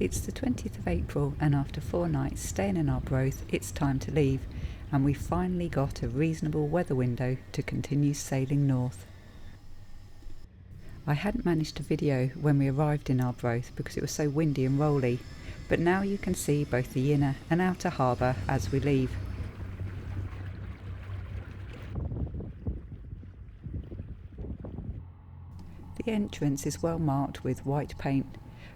It's the 20th of April, and after 4 nights staying in Arbroath, it's time to leave, and we've finally got a reasonable weather window to continue sailing north. I hadn't managed to video when we arrived in Arbroath because it was so windy and rolly, but now you can see both the inner and outer harbour as we leave. The entrance is well marked with white paint,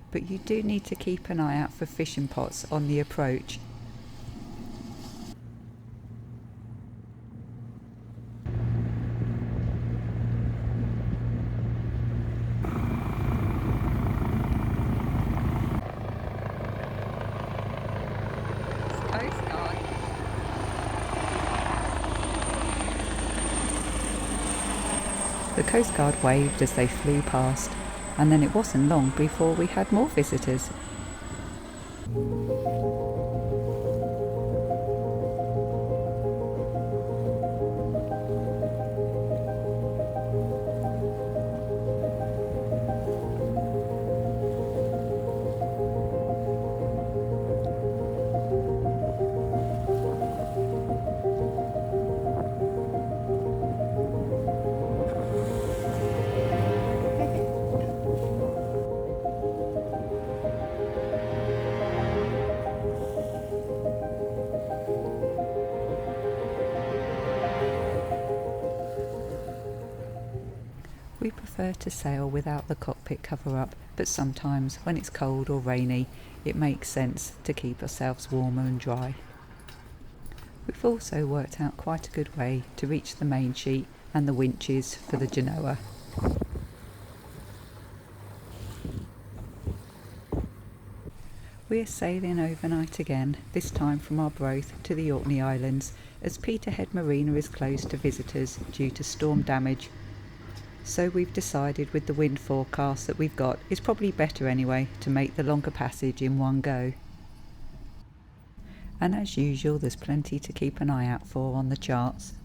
but you do need to keep an eye out for fishing pots on the approach. The Coast Guard waved as they flew past, and then it wasn't long before we had more visitors. We prefer to sail without the cockpit cover-up, but sometimes when it's cold or rainy, it makes sense to keep ourselves warmer and dry. We've also worked out quite a good way to reach the main sheet and the winches for the Genoa. We are sailing overnight again, this time from Arbroath to the Orkney Islands, as Peterhead Marina is closed to visitors due to storm damage. So we've decided with the wind forecast that we've got, it's probably better anyway to make the longer passage in one go. And as usual, there's plenty to keep an eye out for on the charts.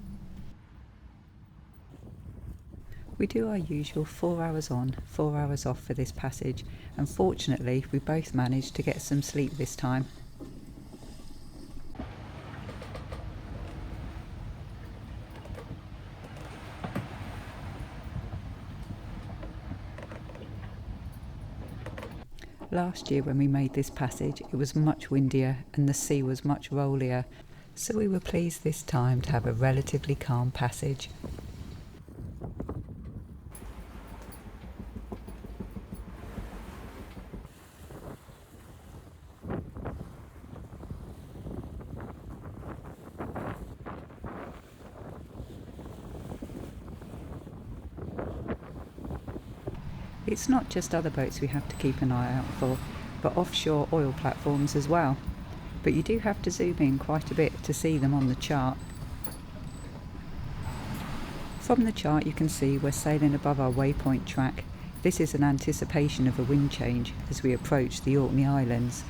We do our usual 4 hours on, 4 hours off for this passage, and fortunately we both managed to get some sleep this time. Last year when we made this passage it was much windier and the sea was much rollier, so we were pleased this time to have a relatively calm passage. It's not just other boats we have to keep an eye out for, but offshore oil platforms as well. But you do have to zoom in quite a bit to see them on the chart. From the chart you can see we're sailing above our waypoint track. This is an anticipation of a wind change as we approach the Orkney Islands.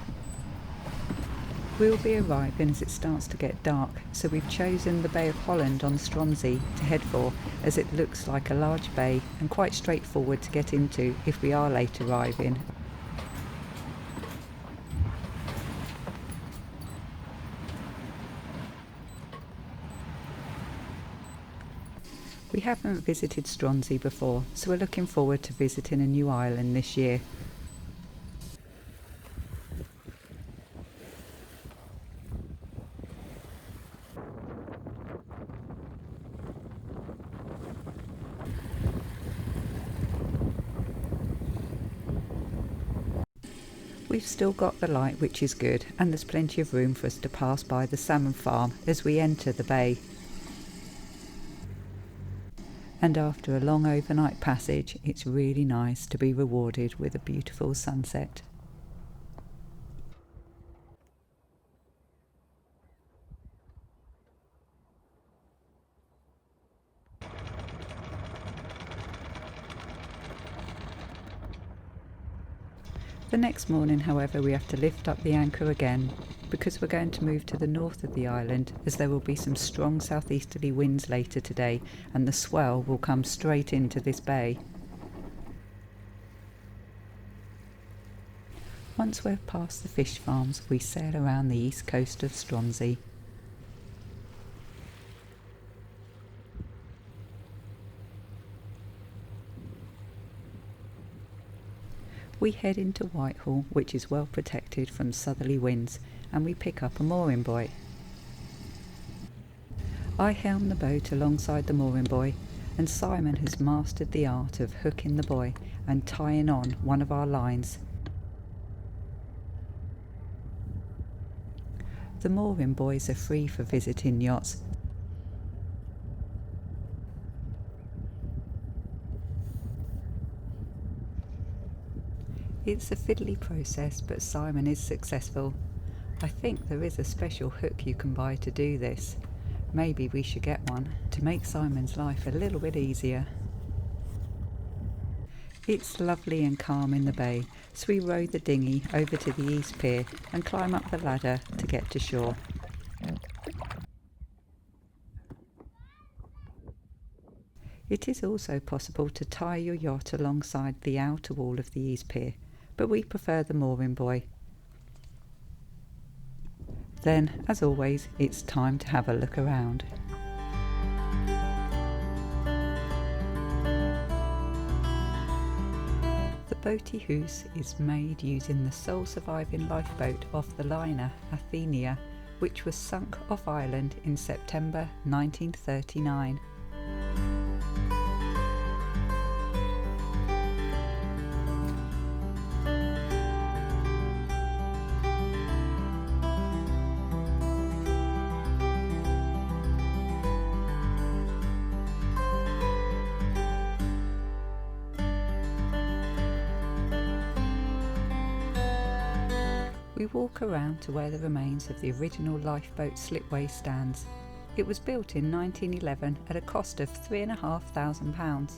We'll be arriving as it starts to get dark, so we've chosen the Bay of Holland on Stronsay to head for, as it looks like a large bay and quite straightforward to get into if we are late arriving. We haven't visited Stronsay before, so we're looking forward to visiting a new island this year. We've still got the light, which is good, and there's plenty of room for us to pass by the salmon farm as we enter the bay. And after a long overnight passage, it's really nice to be rewarded with a beautiful sunset. The next morning, however, we have to lift up the anchor again because we're going to move to the north of the island, as there will be some strong southeasterly winds later today and the swell will come straight into this bay. Once we're past the fish farms, we sail around the east coast of Stronsay. We head into Whitehall, which is well protected from southerly winds, and we pick up a mooring buoy. I helm the boat alongside the mooring buoy, and Simon has mastered the art of hooking the buoy and tying on one of our lines. The mooring buoys are free for visiting yachts. It's a fiddly process, but Simon is successful. I think there is a special hook you can buy to do this. Maybe we should get one to make Simon's life a little bit easier. It's lovely and calm in the bay, so we row the dinghy over to the east pier and climb up the ladder to get to shore. It is also possible to tie your yacht alongside the outer wall of the east pier, but we prefer the mooring buoy. Then, as always, it's time to have a look around. The boaty hoose is made using the sole surviving lifeboat off the liner Athenia, which was sunk off Ireland in September 1939. We walk around to where the remains of the original lifeboat slipway stands. It was built in 1911 at a cost of £3,500.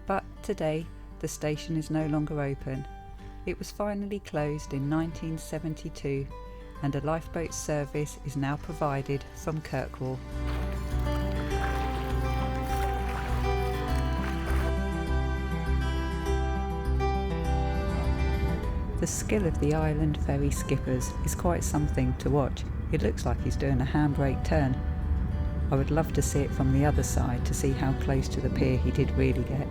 But today the station is no longer open. It was finally closed in 1972 and a lifeboat service is now provided from Kirkwall. The skill of the island ferry skippers is quite something to watch. It looks like he's doing a handbrake turn. I would love to see it from the other side to see how close to the pier he did really get.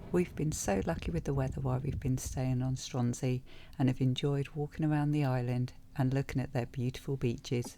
We've been so lucky with the weather while we've been staying on Stronsay and have enjoyed walking around the island and looking at their beautiful beaches.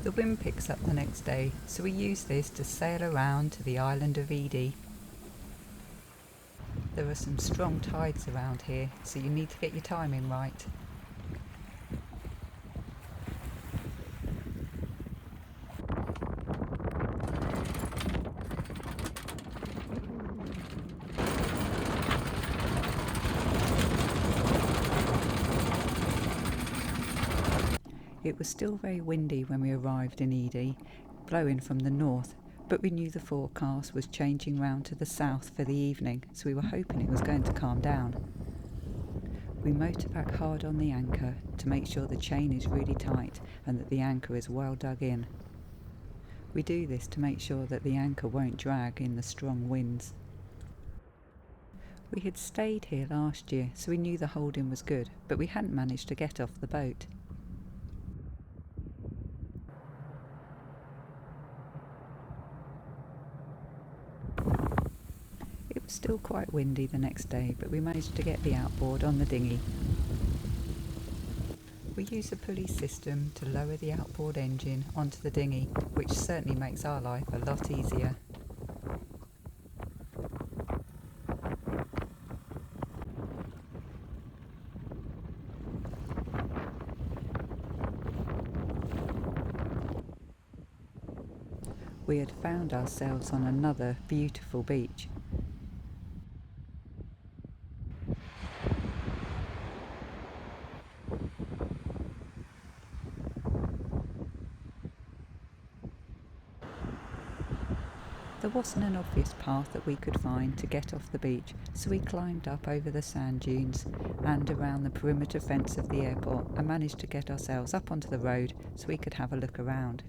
The wind picks up the next day, so we use this to sail around to the island of Eday. There are some strong tides around here, so you need to get your timing right. It was still very windy when we arrived in Eday, blowing from the north, but we knew the forecast was changing round to the south for the evening, so we were hoping it was going to calm down. We motor back hard on the anchor to make sure the chain is really tight and that the anchor is well dug in. We do this to make sure that the anchor won't drag in the strong winds. We had stayed here last year, so we knew the holding was good, but we hadn't managed to get off the boat. It was still quite windy the next day, but we managed to get the outboard on the dinghy. We use a pulley system to lower the outboard engine onto the dinghy, which certainly makes our life a lot easier. We had found ourselves on another beautiful beach. There wasn't an obvious path that we could find to get off the beach, so we climbed up over the sand dunes and around the perimeter fence of the airport and managed to get ourselves up onto the road so we could have a look around.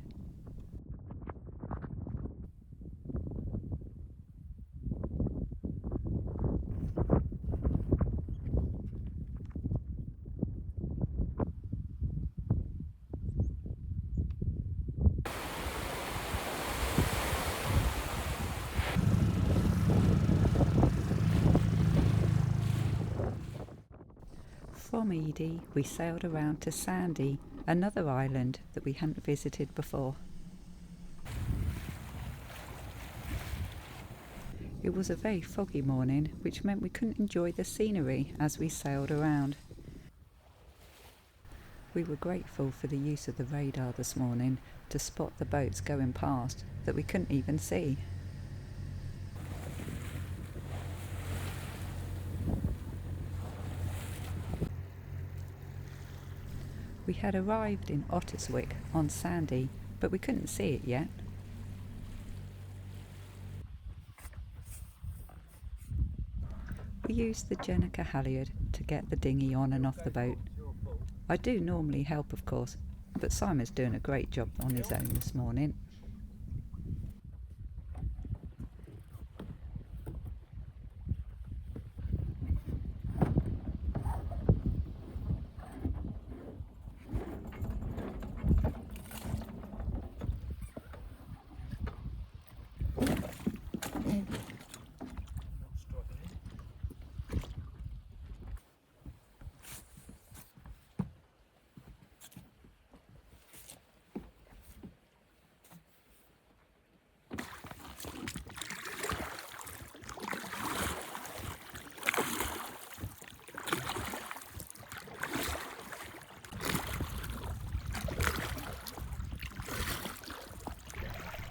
From Eday, we sailed around to Sanday, another island that we hadn't visited before. It was a very foggy morning, which meant we couldn't enjoy the scenery as we sailed around. We were grateful for the use of the radar this morning to spot the boats going past that we couldn't even see. We had arrived in Tissot on Sanday, but we couldn't see it yet. We used the Jenica halyard to get the dinghy on and off the boat. I do normally help, of course, but Simon's doing a great job on his own this morning.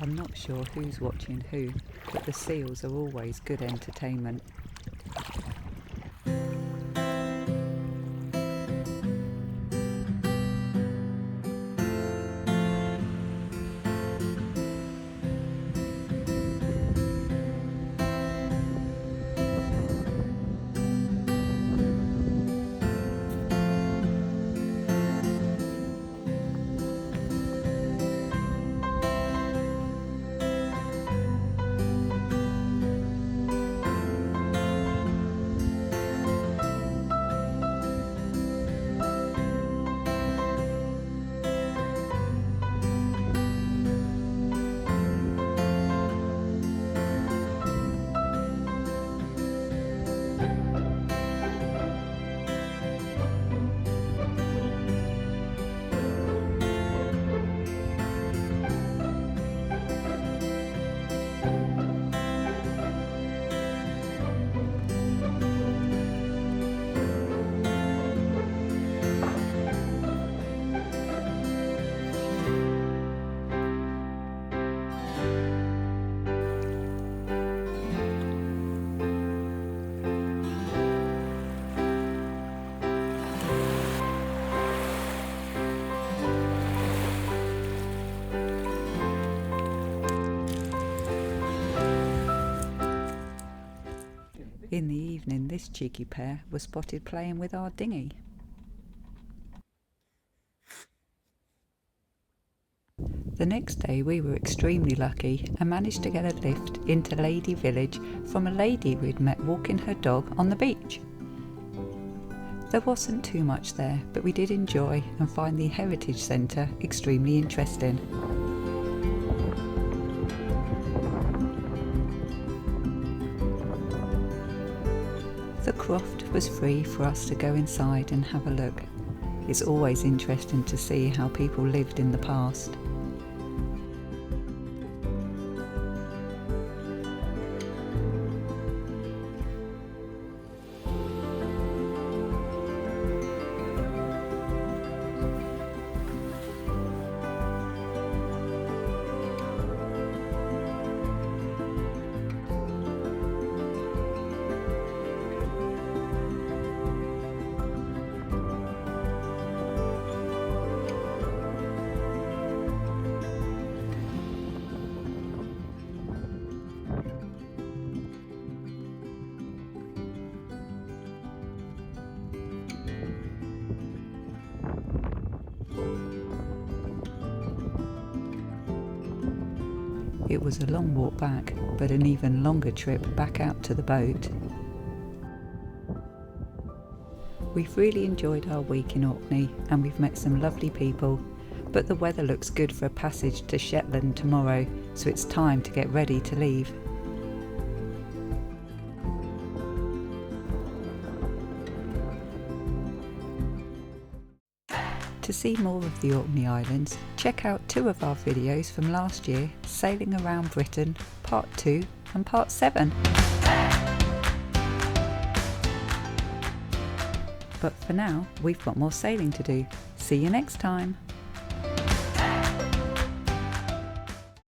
I'm not sure who's watching who, but the seals are always good entertainment. In the evening, this cheeky pair were spotted playing with our dinghy. The next day we were extremely lucky and managed to get a lift into Lady Village from a lady we'd met walking her dog on the beach. There wasn't too much there, but we did enjoy and find the Heritage Centre extremely interesting. The croft was free for us to go inside and have a look. It's always interesting to see how people lived in the past. It was a long walk back, but an even longer trip back out to the boat. We've really enjoyed our week in Orkney and we've met some lovely people, but the weather looks good for a passage to Shetland tomorrow, so it's time to get ready to leave. To see more of the Orkney Islands, check out 2 of our videos from last year, Sailing Around Britain, Part 2 and Part 7. But for now, we've got more sailing to do. See you next time.